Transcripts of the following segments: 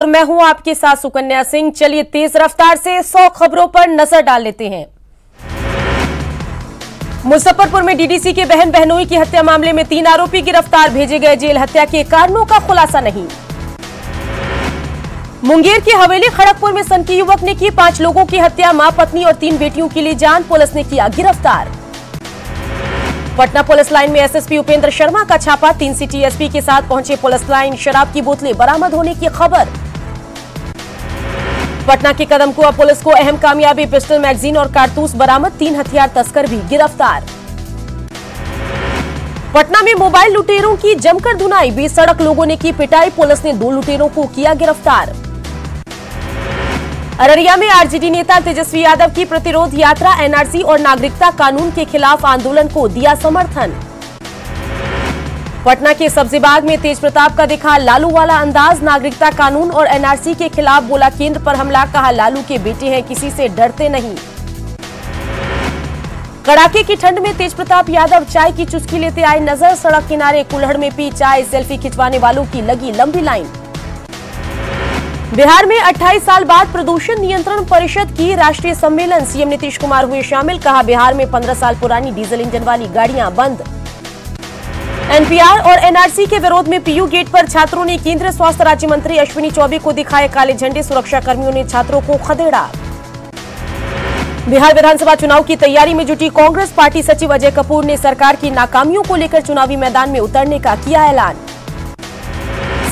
मैं हूं आपके साथ सुकन्या सिंह। चलिए तेज रफ्तार से 100 खबरों पर नजर डाल लेते हैं। मुजफ्फरपुर में डीडीसी के बहन बहनोई की हत्या मामले में 3 आरोपी गिरफ्तार, भेजे गए जेल। हत्या के कारणों का खुलासा नहीं। मुंगेर की हवेली खड़गपुर में सनकी युवक ने की 5 लोगों की हत्या, मां, पत्नी और 3 बेटियों के लिए जान। पुलिस ने किया गिरफ्तार। पटना पुलिस लाइन में एसएसपी उपेंद्र शर्मा का छापा, 3 सिटी एसपी के साथ पहुंचे पुलिस लाइन। शराब की बोतलें बरामद होने की खबर। पटना के कदमकुआ पुलिस को अहम कामयाबी, पिस्टल, मैगजीन और कारतूस बरामद, 3 हथियार तस्कर भी गिरफ्तार। पटना में मोबाइल लुटेरों की जमकर धुनाई, 20 सड़क लोगों ने की पिटाई। पुलिस ने 2 लुटेरों को किया गिरफ्तार। अररिया में आरजेडी नेता तेजस्वी यादव की प्रतिरोध यात्रा, एनआरसी और नागरिकता कानून के खिलाफ आंदोलन को दिया समर्थन। पटना के सब्जीबाग में तेज प्रताप का दिखा लालू वाला अंदाज, नागरिकता कानून और एनआरसी के खिलाफ बोला केंद्र पर हमला, कहा लालू के बेटे हैं, किसी से डरते नहीं। कड़ाके की ठंड में तेज प्रताप यादव चाय की चुस्की लेते आए नजर, सड़क किनारे कुल्हड़ में पी चाय, सेल्फी खिंचवाने वालों की लगी लंबी लाइन। बिहार में 28 साल बाद प्रदूषण नियंत्रण परिषद की राष्ट्रीय सम्मेलन, सीएम नीतीश कुमार हुए शामिल, कहा बिहार में 15 साल पुरानी डीजल इंजन वाली गाड़ियां बंद। एनपीआर और एनआरसी के विरोध में पीयू गेट पर छात्रों ने केंद्रीय स्वास्थ्य राज्य मंत्री अश्विनी चौबे को दिखाए काले झंडे, सुरक्षा कर्मियों ने छात्रों को खदेड़ा। बिहार विधानसभा चुनाव की तैयारी में जुटी कांग्रेस, पार्टी सचिव अजय कपूर ने सरकार की नाकामियों को लेकर चुनावी मैदान में उतरने का किया ऐलान।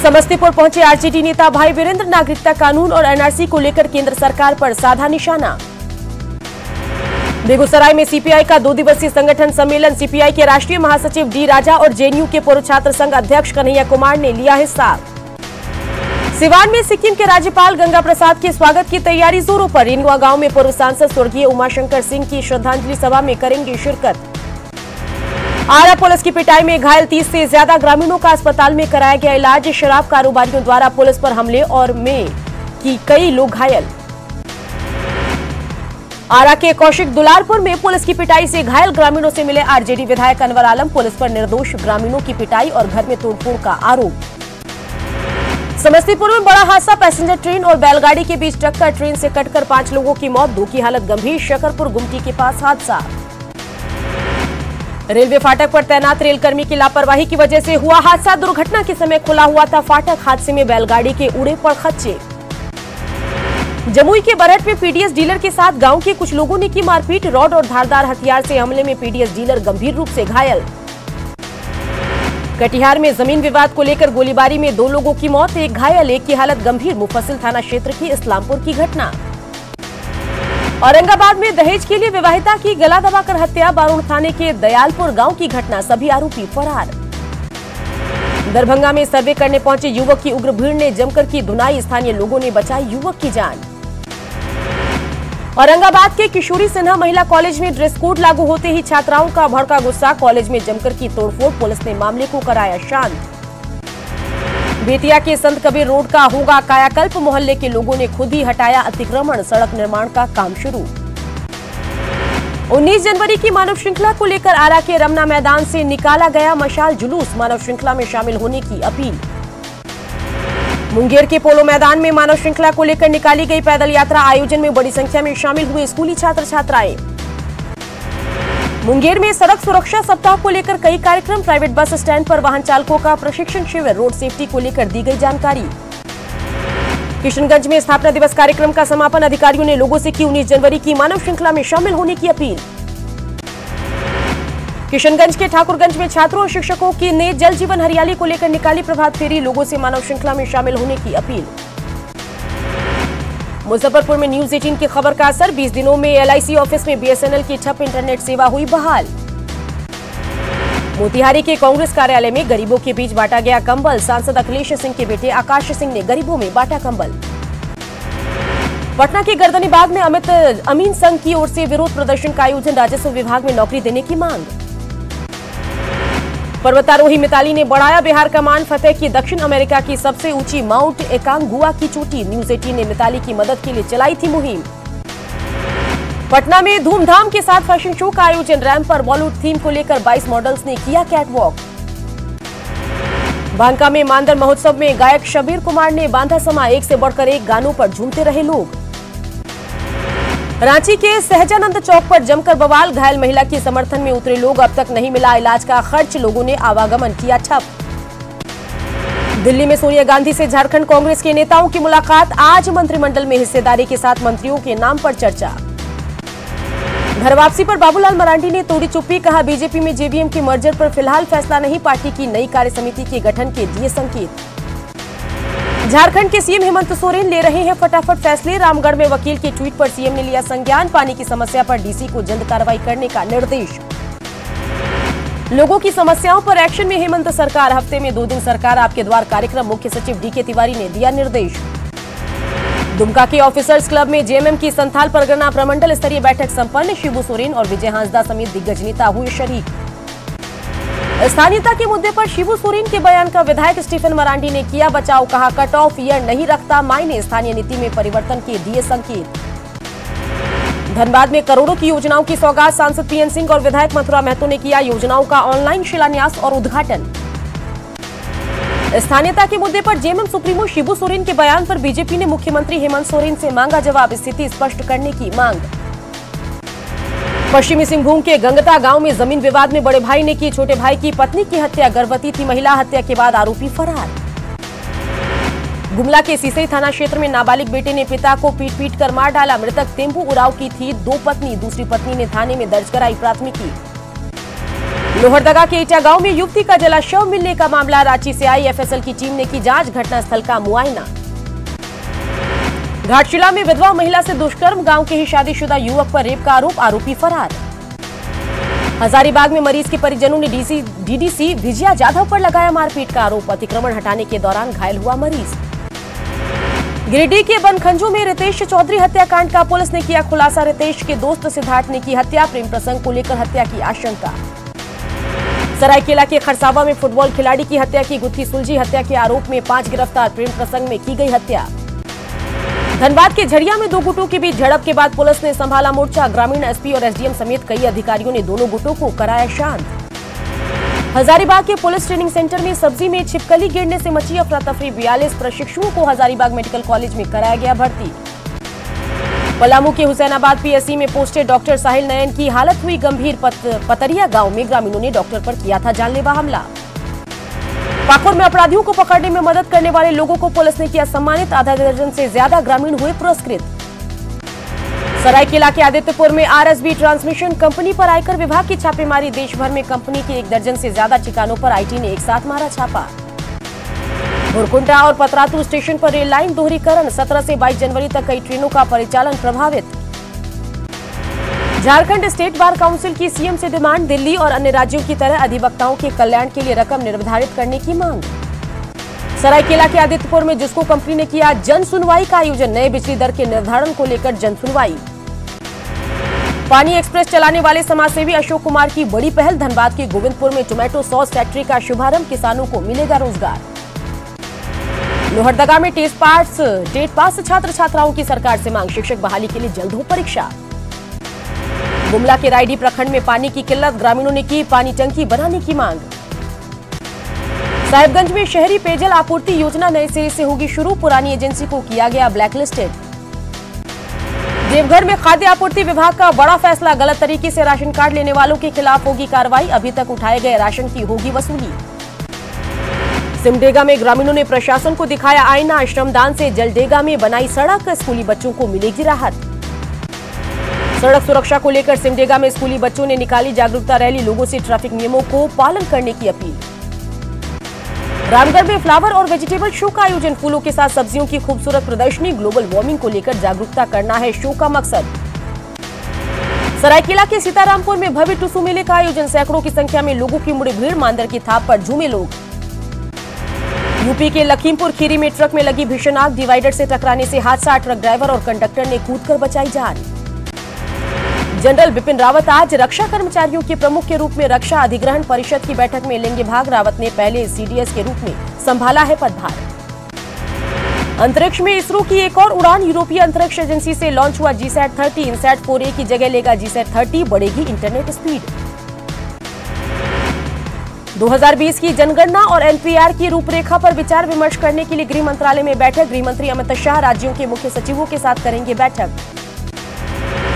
समस्तीपुर पहुंचे आरजेडी नेता भाई वीरेंद्र, नागरिकता कानून और एनआरसी को लेकर केंद्र सरकार पर साधा निशाना। बेगूसराय में सीपीआई का 2 दिवसीय संगठन सम्मेलन, सीपीआई के राष्ट्रीय महासचिव डी राजा और जेएनयू के पूर्व छात्र संघ अध्यक्ष कन्हैया कुमार ने लिया हिस्सा। सिवान में सिक्किम के राज्यपाल गंगा प्रसाद के स्वागत की तैयारी जोरों पर, रेनुआ गांव में पूर्व सांसद स्वर्गीय उमाशंकर सिंह की श्रद्धांजलि सभा में करेंगे शिरकत। आरा पुलिस की पिटाई में घायल 30 से ज्यादा ग्रामीणों का अस्पताल में कराया गया इलाज, शराब कारोबारियों द्वारा पुलिस पर हमले और में की कई लोग घायल। आरा के कौशिक दुलारपुर में पुलिस की पिटाई से घायल ग्रामीणों से मिले आरजेडी विधायक अनवर आलम, पुलिस पर निर्दोष ग्रामीणों की पिटाई और घर में तोड़फोड़ का आरोप। समस्तीपुर में बड़ा हादसा, पैसेंजर ट्रेन और बैलगाड़ी के बीच टक्कर, ट्रेन से कटकर 5 लोगों की मौत, 2 की हालत गंभीर, शकरपुर गुमटी के पास हादसा। रेलवे फाटक पर तैनात रेलकर्मी की लापरवाही की वजह से हुआ हादसा, दुर्घटना के समय खुला हुआ था फाटक, हादसे में बैलगाड़ी के उड़े पड़खच्चे। जमुई के बरहट में पीडीएस डीलर के साथ गांव के कुछ लोगों ने की मारपीट, रॉड और धारदार हथियार से हमले में पीडीएस डीलर गंभीर रूप से घायल। कटिहार में जमीन विवाद को लेकर गोलीबारी में 2 लोगों की मौत, 1 घायल, 1 की हालत गंभीर, मुफस्सिल थाना क्षेत्र की इस्लामपुर की घटना। औरंगाबाद में दहेज के लिए विवाहिता की गला दबाकर हत्या, बारूण थाने के दयालपुर गांव की घटना, सभी आरोपी फरार। दरभंगा में सर्वे करने पहुंचे युवक की उग्र भीड़ ने जमकर की धुनाई, स्थानीय लोगों ने बचाई युवक की जान। औरंगाबाद के किशोरी सिन्हा महिला कॉलेज में ड्रेस कोड लागू होते ही छात्राओं का भड़का गुस्सा, कॉलेज में जमकर की तोड़फोड़, पुलिस ने मामले को कराया शांत। बेतिया के संत कबीर रोड का होगा कायाकल्प, मोहल्ले के लोगों ने खुद ही हटाया अतिक्रमण, सड़क निर्माण का काम शुरू। 19 जनवरी की मानव श्रृंखला को लेकर आरा के रमना मैदान से निकाला गया मशाल जुलूस, मानव श्रृंखला में शामिल होने की अपील। मुंगेर के पोलो मैदान में मानव श्रृंखला को लेकर निकाली गई पैदल यात्रा, आयोजन में बड़ी संख्या में शामिल हुए स्कूली छात्र छात्राएं। मुंगेर में सड़क सुरक्षा सप्ताह को लेकर कई कार्यक्रम, प्राइवेट बस स्टैंड पर वाहन चालकों का प्रशिक्षण शिविर, रोड सेफ्टी को लेकर दी गई जानकारी। किशनगंज में स्थापना दिवस कार्यक्रम का समापन, अधिकारियों ने लोगों से की 19 जनवरी की मानव श्रृंखला में शामिल होने की अपील। किशनगंज के ठाकुरगंज में छात्रों और शिक्षकों की ने जल जीवन हरियाली को लेकर निकाली प्रभात फेरी, लोगों से मानव श्रृंखला में शामिल होने की अपील। मुजफ्फरपुर में न्यूज 18 की खबर का असर, 20 दिनों में एलआईसी ऑफिस में बीएसएनएल की ठप इंटरनेट सेवा हुई बहाल। मोतिहारी के कांग्रेस कार्यालय में गरीबों के बीच बांटा गया कंबल, सांसद अखिलेश सिंह के बेटे आकाश सिंह ने गरीबों में बांटा कंबल। पटना के गर्दनीबाग में अमीन संघ की ओर से विरोध प्रदर्शन का आयोजन, राजस्व विभाग में नौकरी देने की मांग। पर्वतारोही मिताली ने बढ़ाया बिहार का मान, फतेह की दक्षिण अमेरिका की सबसे ऊंची माउंट एकांगुआ की चोटी, न्यूज 18 ने मिताली की मदद के लिए चलाई थी मुहिम। पटना में धूमधाम के साथ फैशन शो का आयोजन, रैंप पर बॉलीवुड थीम को लेकर 22 मॉडल्स ने किया कैटवॉक। बांका में मानदर महोत्सव में गायक शबीर कुमार ने बांधा समा, एक से बढ़कर एक गानों पर झूमते रहे लोग। रांची के सहजानंद चौक पर जमकर बवाल, घायल महिला के समर्थन में उतरे लोग, अब तक नहीं मिला इलाज का खर्च, लोगों ने आवागमन किया ठप। दिल्ली में सोनिया गांधी से झारखंड कांग्रेस के नेताओं की मुलाकात, आज मंत्रिमंडल में हिस्सेदारी के साथ मंत्रियों के नाम पर चर्चा। घर वापसी पर बाबूलाल मरांडी ने तोड़ी चुप्पी, कहा बीजेपी में जेवीएम के मर्जर पर फिलहाल फैसला नहीं, पार्टी की नई कार्य समिति के गठन के दिए संकेत। झारखंड के सीएम हेमंत सोरेन ले रहे हैं फटाफट फैसले, रामगढ़ में वकील के ट्वीट पर सीएम ने लिया संज्ञान, पानी की समस्या पर डीसी को जल्द कार्रवाई करने का निर्देश। लोगों की समस्याओं पर एक्शन में हेमंत सरकार, हफ्ते में 2 दिन सरकार आपके द्वार कार्यक्रम, मुख्य सचिव डीके तिवारी ने दिया निर्देश। दुमका के ऑफिसर्स क्लब में जेएमएम की संथाल परगना प्रमंडल स्तरीय बैठक संपन्न, शिबू सोरेन और विजय हांसदा समेत दिग्गज नेता हुए शरीक। स्थानीयता के मुद्दे पर शिबू सोरेन के बयान का विधायक स्टीफन मरांडी ने किया बचाव, कहा कट ऑफ ईयर नहीं रखता मायने, स्थानीय नीति में परिवर्तन के दिए संकेत। धनबाद में करोड़ों की योजनाओं की सौगात, सांसद पीएन सिंह और विधायक मथुरा महतो ने किया योजनाओं का ऑनलाइन शिलान्यास और उद्घाटन। स्थानीयता के मुद्दे पर जेएमएम सुप्रीमो शिबू सोरेन के बयान पर बीजेपी ने मुख्यमंत्री हेमंत सोरेन से मांगा जवाब, स्थिति स्पष्ट करने की मांग। पश्चिमी सिंहभूम के गंगता गांव में जमीन विवाद में बड़े भाई ने की छोटे भाई की पत्नी की हत्या, गर्भवती थी महिला, हत्या के बाद आरोपी फरार। गुमला के सीसई थाना क्षेत्र में नाबालिग बेटे ने पिता को पीट कर मार डाला, मृतक तेंबू उराव की थी 2 पत्नी, दूसरी पत्नी ने थाने में दर्ज कराई प्राथमिकी। लोहरदगा के ईटा गांव में युवती का जला शव मिलने का मामला, रांची से आई एफएसएल की टीम ने की जांच, घटनास्थल का मुआयना। घाटशिला में विधवा महिला से दुष्कर्म, गांव के ही शादीशुदा युवक पर रेप का आरोप, आरोपी फरार। हजारीबाग में मरीज के परिजनों ने डीडीसी विजया जाधव पर लगाया मारपीट का आरोप, अतिक्रमण हटाने के दौरान घायल हुआ मरीज। गिरिडीह के बनखंजू में रितेश चौधरी हत्याकांड का पुलिस ने किया खुलासा, रितेश के दोस्त सिद्धार्थ ने की हत्या, प्रेम प्रसंग को लेकर हत्या की आशंका। सरायकेला के खरसावा में फुटबॉल खिलाड़ी की हत्या की गुत्थी सुलझी, हत्या के आरोप में 5 गिरफ्तार, प्रेम प्रसंग में की गई हत्या। धनबाद के झड़िया में 2 गुटों के बीच झड़प के बाद पुलिस ने संभाला मोर्चा, ग्रामीण एसपी और एसडीएम समेत कई अधिकारियों ने दोनों गुटों को कराया शांत। हजारीबाग के पुलिस ट्रेनिंग सेंटर में सब्जी में छिपकली गिरने से मची अफरा तफरी, 42 प्रशिक्षुओं को हजारीबाग मेडिकल कॉलेज में कराया गया भर्ती। पलामू के हुसैनाबाद पीएससी में पोस्टेड डॉक्टर साहिल नयन की हालत हुई गंभीर, पतरिया गांव में ग्रामीणों ने डॉक्टर पर किया था जानलेवा हमला। पाकुड़ में अपराधियों को पकड़ने में मदद करने वाले लोगों को पुलिस ने किया सम्मानित, आधा दर्जन से ज्यादा ग्रामीण हुए पुरस्कृत। सरायकेला के आदित्यपुर में आरएसबी ट्रांसमिशन कंपनी पर आयकर विभाग की छापेमारी, देश भर में कंपनी के 1 दर्जन से ज्यादा ठिकानों पर आईटी ने एक साथ मारा छापा। भुरकुंडा और पतरातू स्टेशन पर रेल लाइन दोहरीकरण, 17 से 22 जनवरी तक कई ट्रेनों का परिचालन प्रभावित। झारखंड स्टेट बार काउंसिल की सीएम से डिमांड, दिल्ली और अन्य राज्यों की तरह अधिवक्ताओं के कल्याण के लिए रकम निर्धारित करने की मांग। सरायकेला के आदित्यपुर में जिसको कंपनी ने किया जन सुनवाई का आयोजन, नए बिजली दर के निर्धारण को लेकर जन सुनवाई। पानी एक्सप्रेस चलाने वाले समाजसेवी अशोक कुमार की बड़ी पहल, धनबाद के गोविंदपुर में टोमेटो सॉस फैक्ट्री का शुभारंभ, किसानों को मिलेगा रोजगार। लोहरदगा में टेट पास छात्र छात्राओं की सरकार से मांग, शिक्षक बहाली के लिए जल्द हो परीक्षा। गुमला के रायडी प्रखंड में पानी की किल्लत, ग्रामीणों ने की पानी टंकी बनाने की मांग। साहिबगंज में शहरी पेयजल आपूर्ति योजना नए सिरे से होगी शुरू, पुरानी एजेंसी को किया गया ब्लैकलिस्टेड। देवघर में खाद्य आपूर्ति विभाग का बड़ा फैसला, गलत तरीके से राशन कार्ड लेने वालों के खिलाफ होगी कार्रवाई, अभी तक उठाए गए राशन की होगी वसूली। सिमडेगा में ग्रामीणों ने प्रशासन को दिखाया आईना, श्रमदान से जलडेगा में बनाई सड़क, स्कूली बच्चों को मिलेगी राहत। सड़क सुरक्षा को लेकर सिमडेगा में स्कूली बच्चों ने निकाली जागरूकता रैली, लोगों से ट्रैफिक नियमों को पालन करने की अपील। रामगढ़ में फ्लावर और वेजिटेबल शो का आयोजन, फूलों के साथ सब्जियों की खूबसूरत प्रदर्शनी, ग्लोबल वार्मिंग को लेकर जागरूकता करना है शो का मकसद। सरायकेला के सीतारामपुर में भव्य टुसू मेले का आयोजन, सैकड़ों की संख्या में लोगों की मुड़ी भीड़, मांदर की थाप पर झूमे लोग। यूपी के लखीमपुर खीरी में ट्रक में लगी भीषण आग, डिवाइडर से टकराने से हादसा, ट्रक ड्राइवर और कंडक्टर ने कूदकर बचाई जान। जनरल बिपिन रावत आज रक्षा कर्मचारियों के प्रमुख के रूप में रक्षा अधिग्रहण परिषद की बैठक में लेंगे भाग, रावत ने पहले सीडीएस के रूप में संभाला है पदभार। अंतरिक्ष में इसरो की एक और उड़ान, यूरोपीय अंतरिक्ष एजेंसी से लॉन्च हुआ GSAT-30, INSAT-4A की जगह लेगा GSAT-30, बढ़ेगी इंटरनेट स्पीड। 2020 की जनगणना और एनपीआर की रूपरेखा पर विचार विमर्श करने के लिए गृह मंत्रालय में बैठक। गृह मंत्री अमित शाह राज्यों के मुख्य सचिवों के साथ करेंगे बैठक।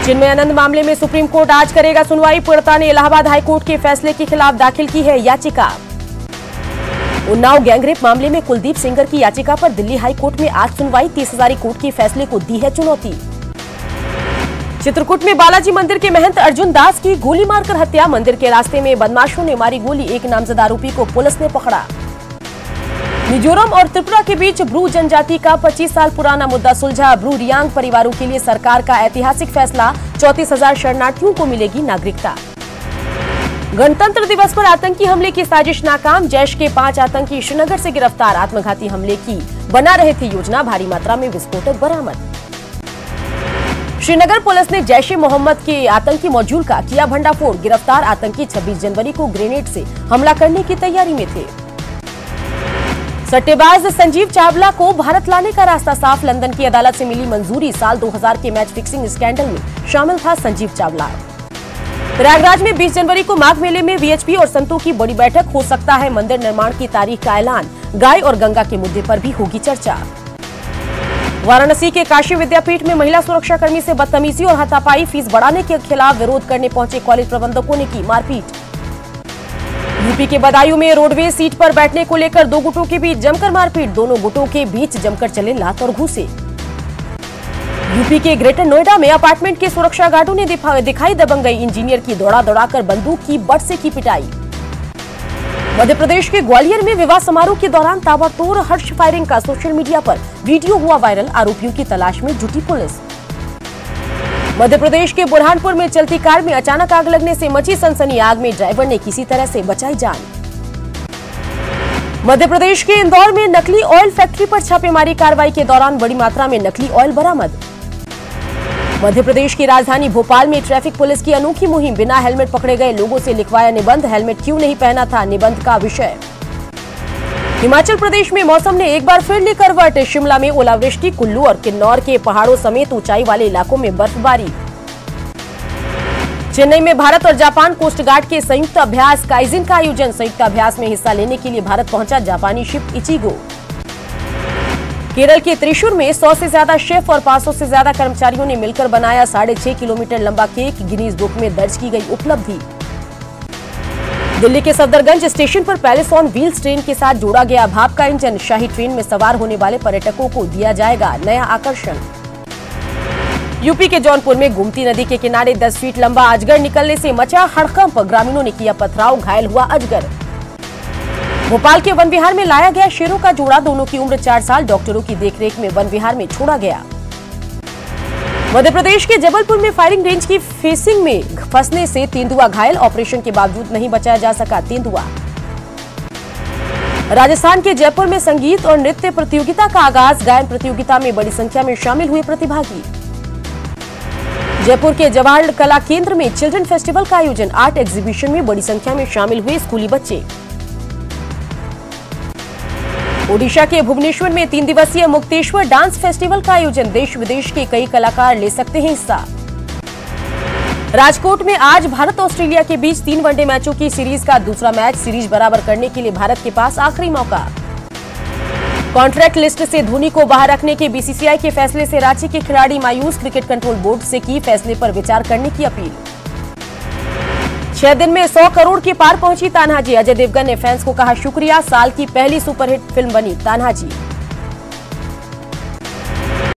चिन्मयानंद मामले में सुप्रीम कोर्ट आज करेगा सुनवाई। पीड़िता ने इलाहाबाद हाईकोर्ट के फैसले के खिलाफ दाखिल की है याचिका। उन्नाव गैंगरेप मामले में कुलदीप सेंगर की याचिका पर दिल्ली हाईकोर्ट में आज सुनवाई। 30 हजारी कोर्ट के फैसले को दी है चुनौती। चित्रकूट में बालाजी मंदिर के महंत अर्जुन दास की गोली मारकर हत्या। मंदिर के रास्ते में बदमाशों ने मारी गोली। एक नामजद आरोपी को पुलिस ने पकड़ा। मिजोरम और त्रिपुरा के बीच ब्रू जनजाति का 25 साल पुराना मुद्दा सुलझा। ब्रू रियांग परिवारों के लिए सरकार का ऐतिहासिक फैसला। 34,000 शरणार्थियों को मिलेगी नागरिकता। गणतंत्र दिवस पर आतंकी हमले की साजिश नाकाम। जैश के 5 आतंकी श्रीनगर से गिरफ्तार। आत्मघाती हमले की बना रहे थे योजना। भारी मात्रा में विस्फोटक बरामद। श्रीनगर पुलिस ने जैश ए मोहम्मद के आतंकी मॉड्यूल का किया भंडाफोड़। गिरफ्तार आतंकी 26 जनवरी को ग्रेनेड से हमला करने की तैयारी में थे। सट्टेबाज संजीव चावला को भारत लाने का रास्ता साफ। लंदन की अदालत से मिली मंजूरी। साल 2000 के मैच फिक्सिंग स्कैंडल में शामिल था संजीव चावला। प्रयागराज में 20 जनवरी को माघ मेले में वीएचपी और संतों की बड़ी बैठक। हो सकता है मंदिर निर्माण की तारीख का ऐलान। गाय और गंगा के मुद्दे पर भी होगी चर्चा। वाराणसी के काशी विद्यापीठ में महिला सुरक्षाकर्मी से बदतमीजी और हाथापाई। फीस बढ़ाने के खिलाफ विरोध करने पहुंचे कॉलेज प्रबंधकों ने की मारपीट। यूपी के बदायूं में रोडवेज सीट पर बैठने को लेकर दो गुटों के बीच जमकर मारपीट। दोनों गुटों के बीच जमकर चले लात और घूसे। यूपी के ग्रेटर नोएडा में अपार्टमेंट के सुरक्षा गार्डों ने दिखाई दबंगई। इंजीनियर की दौड़ा दौड़ाकर बंदूक की बट से की पिटाई। मध्य प्रदेश के ग्वालियर में विवाह समारोह के दौरान ताबड़तोड़ हर्ष फायरिंग का सोशल मीडिया पर वीडियो हुआ वायरल। आरोपियों की तलाश में जुटी पुलिस। मध्य प्रदेश के बुरहानपुर में चलती कार में अचानक आग लगने से मची सनसनी। आग में ड्राइवर ने किसी तरह से बचाई जान। मध्य प्रदेश के इंदौर में नकली ऑयल फैक्ट्री पर छापेमारी कार्रवाई के दौरान बड़ी मात्रा में नकली ऑयल बरामद। मध्य प्रदेश की राजधानी भोपाल में ट्रैफिक पुलिस की अनोखी मुहिम। बिना हेलमेट पकड़े गए लोगों से लिखवाया निबंध। हेलमेट क्यों नहीं पहना था निबंध का विषय। हिमाचल प्रदेश में मौसम ने एक बार फिर ली करवट। शिमला में ओलावृष्टि। कुल्लू और किन्नौर के पहाड़ों समेत ऊंचाई वाले इलाकों में बर्फबारी। चेन्नई में भारत और जापान कोस्ट गार्ड के संयुक्त अभ्यास काइजिन का आयोजन। संयुक्त अभ्यास में हिस्सा लेने के लिए भारत पहुंचा जापानी शिप इचिगो। केरल के त्रिशूर में 100 से ज्यादा शेफ और 500 से ज्यादा कर्मचारियों ने मिलकर बनाया 6.5 किलोमीटर लंबा केक। गिनीज बुक में दर्ज की गई उपलब्धि। दिल्ली के सफदरगंज स्टेशन पर पैलेस ऑन व्हील्स ट्रेन के साथ जोड़ा गया भाप का इंजन। शाही ट्रेन में सवार होने वाले पर्यटकों को दिया जाएगा नया आकर्षण। यूपी के जौनपुर में गोमती नदी के किनारे 10 फीट लंबा अजगर निकलने से मचा हड़कंप। ग्रामीणों ने किया पथराव। घायल हुआ अजगर। भोपाल के वन विहार में लाया गया शेरों का जोड़ा। दोनों की उम्र 4 साल। डॉक्टरों की देखरेख में वन विहार में छोड़ा गया। मध्य प्रदेश के जबलपुर में फायरिंग रेंज की फेसिंग में फंसने से तेंदुआ घायल। ऑपरेशन के बावजूद नहीं बचाया जा सका तेंदुआ। राजस्थान के जयपुर में संगीत और नृत्य प्रतियोगिता का आगाज। गायन प्रतियोगिता में बड़ी संख्या में शामिल हुए प्रतिभागी। जयपुर के जवाहर कला केंद्र में चिल्ड्रन फेस्टिवल का आयोजन। आर्ट एग्जीबिशन में बड़ी संख्या में शामिल हुए स्कूली बच्चे। ओडिशा के भुवनेश्वर में 3 दिवसीय मुक्तेश्वर डांस फेस्टिवल का आयोजन। देश विदेश के कई कलाकार ले सकते हैं हिस्सा। राजकोट में आज भारत ऑस्ट्रेलिया के बीच 3 वनडे मैचों की सीरीज का दूसरा मैच। सीरीज बराबर करने के लिए भारत के पास आखिरी मौका। कॉन्ट्रैक्ट लिस्ट से धोनी को बाहर रखने के बीसीसीआई के फैसले से रांची के खिलाड़ी मायूस। क्रिकेट कंट्रोल बोर्ड से की फैसले पर विचार करने की अपील। 6 दिन में 100 करोड़ के पार पहुंची तान्हाजी। अजय देवगन ने फैंस को कहा शुक्रिया। साल की पहली सुपरहिट फिल्म बनी तान्हाजी।